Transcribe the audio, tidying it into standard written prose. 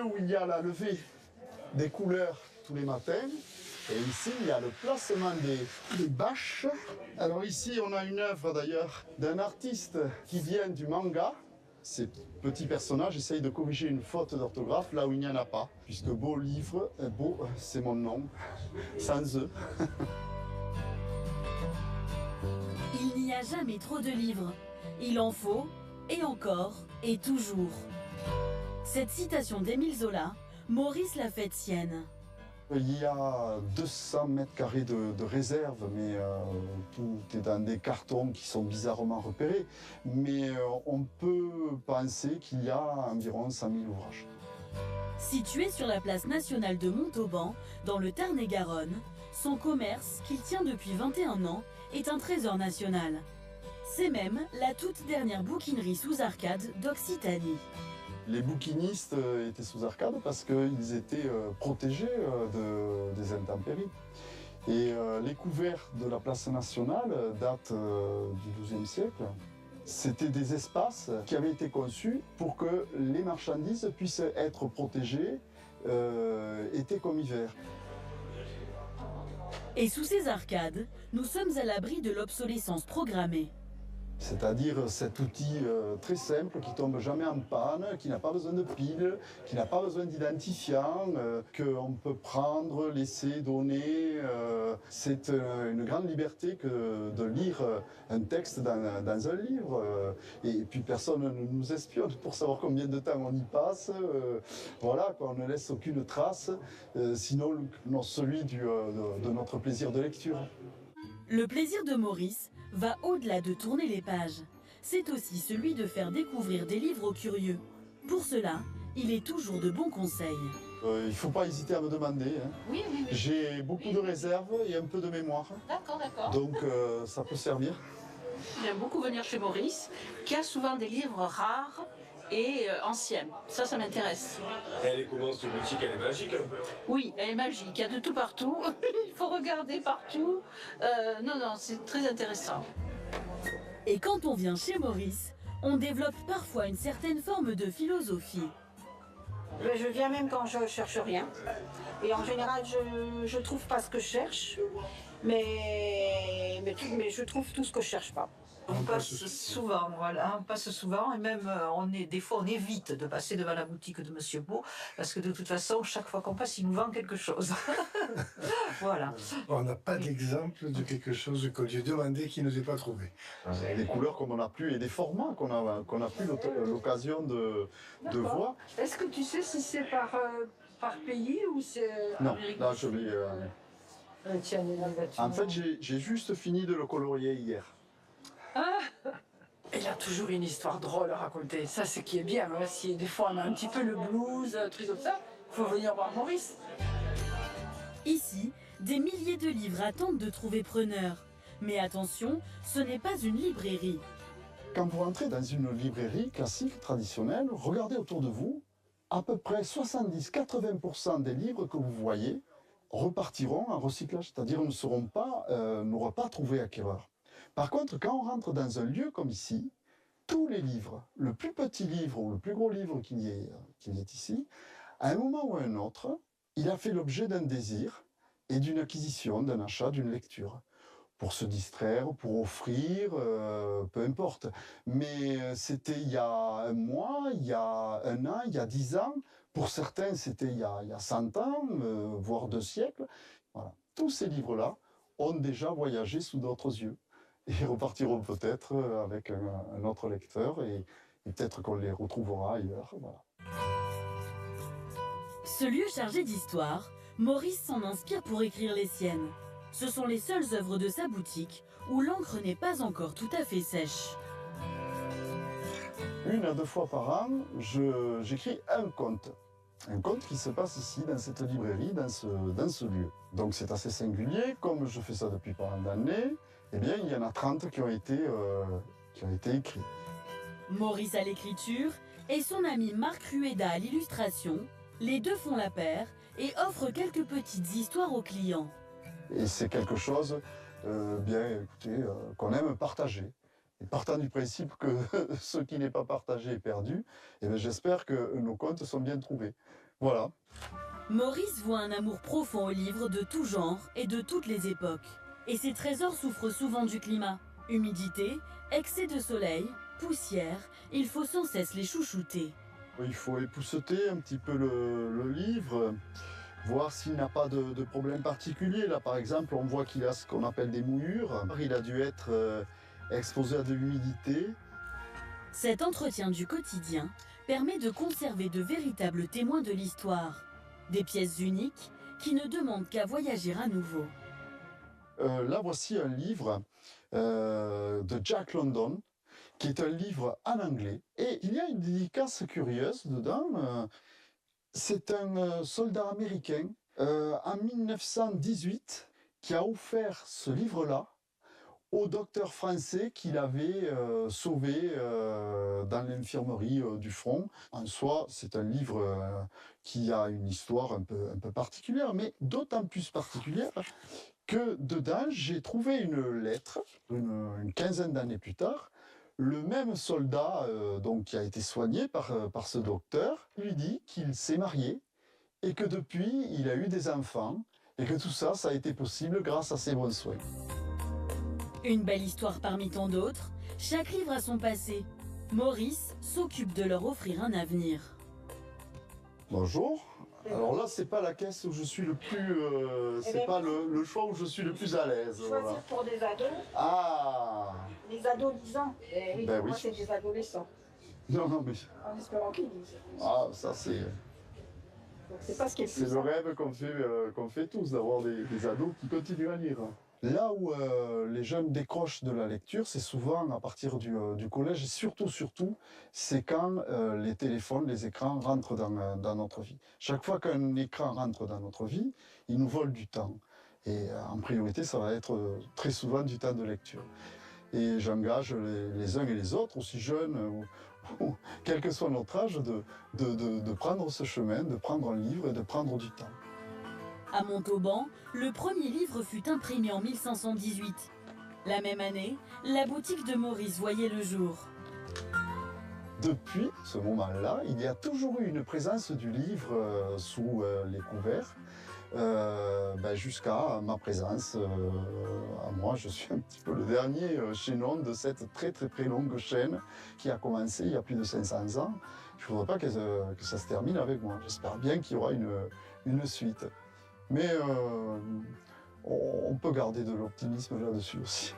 lieu où il y a la levée des couleurs tous les matins. Et ici, il y a le placement des bâches. Alors ici, on a une œuvre d'ailleurs d'un artiste qui vient du manga. Ces petits personnages essayent de corriger une faute d'orthographe là où il n'y en a pas. Puisque beau livre, beau, c'est mon nom, sans eux. Il n'y a jamais trop de livres. Il en faut, et encore, et toujours. Cette citation d'Émile Zola, Maurice l'a faite sienne. Il y a 200 mètres carrés de réserve, mais tout est dans des cartons qui sont bizarrement repérés. Mais on peut penser qu'il y a environ 100 000 ouvrages. Situé sur la place nationale de Montauban, dans le Tarn-et-Garonne, son commerce, qu'il tient depuis 21 ans, est un trésor national. C'est même la toute dernière bouquinerie sous arcade d'Occitanie. Les bouquinistes étaient sous arcade parce qu'ils étaient protégés des intempéries. Et les couverts de la place nationale datent du XIIe siècle. C'était des espaces qui avaient été conçus pour que les marchandises puissent être protégées été comme hiver. Et sous ces arcades, nous sommes à l'abri de l'obsolescence programmée. C'est-à-dire cet outil très simple qui tombe jamais en panne, qui n'a pas besoin de piles, qui n'a pas besoin d'identifiant, qu'on peut prendre, laisser, donner. C'est une grande liberté que de lire un texte dans un livre. Et puis personne ne nous espionne pour savoir combien de temps on y passe. Voilà, on ne laisse aucune trace, sinon celui de notre plaisir de lecture. Le plaisir de Maurice va au-delà de tourner les pages. C'est aussi celui de faire découvrir des livres aux curieux. Pour cela, il est toujours de bons conseils. Il ne faut pas hésiter à me demander. Hein. Oui. J'ai beaucoup de réserve et un peu de mémoire. D'accord. Donc ça peut servir. J'aime beaucoup venir chez Maurice, qui a souvent des livres rares et anciens. Ça m'intéresse. Elle est comment cette boutique? Elle est magique un peu? Oui, elle est magique. Il y a de tout partout. Il faut regarder partout. Non, c'est très intéressant. Et quand on vient chez Maurice, on développe parfois une certaine forme de philosophie. Je viens même quand je cherche rien. Et en général, je trouve pas ce que je cherche, mais je trouve tout ce que je cherche pas. On passe souvent, voilà, on passe souvent et même des fois on évite de passer devant la boutique de Monsieur Beau parce que de toute façon, chaque fois qu'on passe, il nous vend quelque chose. Voilà. On n'a pas d'exemple de quelque chose qu'on lui a demandé qui ne nous est pas trouvé. Des couleurs qu'on n'a plus et des formats qu'on a plus l'occasion de voir. Est-ce que tu sais si c'est par pays ou c'est... Non, là je l'ai... Tiens, En fait, j'ai juste fini de le colorier hier. Il a toujours une histoire drôle à raconter. Ça, c'est qui est bien. Hein. Si des fois on a un petit peu le blues, un truc comme ça, il faut venir voir Maurice. Ici, des milliers de livres attendent de trouver preneur. Mais attention, ce n'est pas une librairie. Quand vous rentrez dans une librairie classique, traditionnelle, regardez autour de vous, à peu près 70-80% des livres que vous voyez repartiront en recyclage, c'est-à-dire n'auront pas trouvé acquéreur. Par contre, quand on rentre dans un lieu comme ici, tous les livres, le plus petit livre ou le plus gros livre qu'il y ait ici, à un moment ou à un autre, il a fait l'objet d'un désir et d'une acquisition, d'un achat, d'une lecture. Pour se distraire, pour offrir, peu importe. Mais c'était il y a un mois, il y a un an, il y a 10 ans. Pour certains, c'était il y a 100 ans, voire 2 siècles. Voilà. Tous ces livres-là ont déjà voyagé sous d'autres yeux. Et repartiront peut-être avec un autre lecteur et peut-être qu'on les retrouvera ailleurs. Voilà. Ce lieu chargé d'histoire, Maurice s'en inspire pour écrire les siennes. Ce sont les seules œuvres de sa boutique où l'encre n'est pas encore tout à fait sèche. 1 à 2 fois par an, j'écris un conte. Un conte qui se passe ici, dans cette librairie, dans ce lieu. Donc c'est assez singulier, comme je fais ça depuis pas mal d'années, eh bien il y en a 30 qui ont été écrits. Maurice à l'écriture et son ami Marc Rueda à l'illustration, les deux font la paire et offrent quelques petites histoires aux clients. Et c'est quelque chose qu'on aime partager. Et partant du principe que ce qui n'est pas partagé est perdu, eh bien, j'espère que nos contes sont bien trouvés. Voilà. Maurice voit un amour profond aux livres de tout genre et de toutes les époques. Et ces trésors souffrent souvent du climat. Humidité, excès de soleil, poussière, il faut sans cesse les chouchouter. Il faut épousseter un petit peu le livre, voir s'il n'a pas de problème particulier. Là, par exemple, on voit qu'il a ce qu'on appelle des mouillures. Il a dû être exposé à de l'humidité. Cet entretien du quotidien permet de conserver de véritables témoins de l'histoire. Des pièces uniques qui ne demandent qu'à voyager à nouveau. Là, voici un livre de Jack London, qui est un livre en anglais. Et il y a une dédicace curieuse dedans. C'est un soldat américain en 1918 qui a offert ce livre-là au docteur français qu'il avait sauvé dans l'infirmerie du front. En soi, c'est un livre qui a une histoire un peu particulière, mais d'autant plus particulière que dedans, j'ai trouvé une lettre, une quinzaine d'années plus tard. Le même soldat donc, qui a été soigné par ce docteur lui dit qu'il s'est marié et que depuis, il a eu des enfants et que tout ça, ça a été possible grâce à ses bons soins. Une belle histoire parmi tant d'autres, chaque livre a son passé. Maurice s'occupe de leur offrir un avenir. Bonjour. Alors là, c'est pas la caisse où je suis le plus... c'est pas le choix où je suis le plus à l'aise. Choisir Voilà. pour des ados, Ah les ados lisants. Et oui, Ben pour moi, oui. c'est des adolescents. non, mais... En espérant qu'ils lisent. Ah, ça c'est... Donc, c'est pas ce qui est le C'est plus le simple. rêve qu'on fait tous, d'avoir des ados qui continuent à lire. Là où les jeunes décrochent de la lecture, c'est souvent à partir du collège, et surtout, c'est quand les téléphones, les écrans rentrent dans notre vie. Chaque fois qu'un écran rentre dans notre vie, il nous vole du temps. Et en priorité, ça va être très souvent du temps de lecture. Et j'engage les uns et les autres, aussi jeunes, ou quel que soit notre âge, de prendre ce chemin, de prendre un livre et de prendre du temps. À Montauban, le premier livre fut imprimé en 1518. La même année, la boutique de Maurice voyait le jour. Depuis ce moment-là, il y a toujours eu une présence du livre sous les couverts, jusqu'à ma présence à moi. Je suis un petit peu le dernier chaînon de cette très longue chaîne qui a commencé il y a plus de 500 ans. Je ne voudrais pas que ça se termine avec moi. J'espère bien qu'il y aura une suite. Mais on peut garder de l'optimisme là-dessus aussi.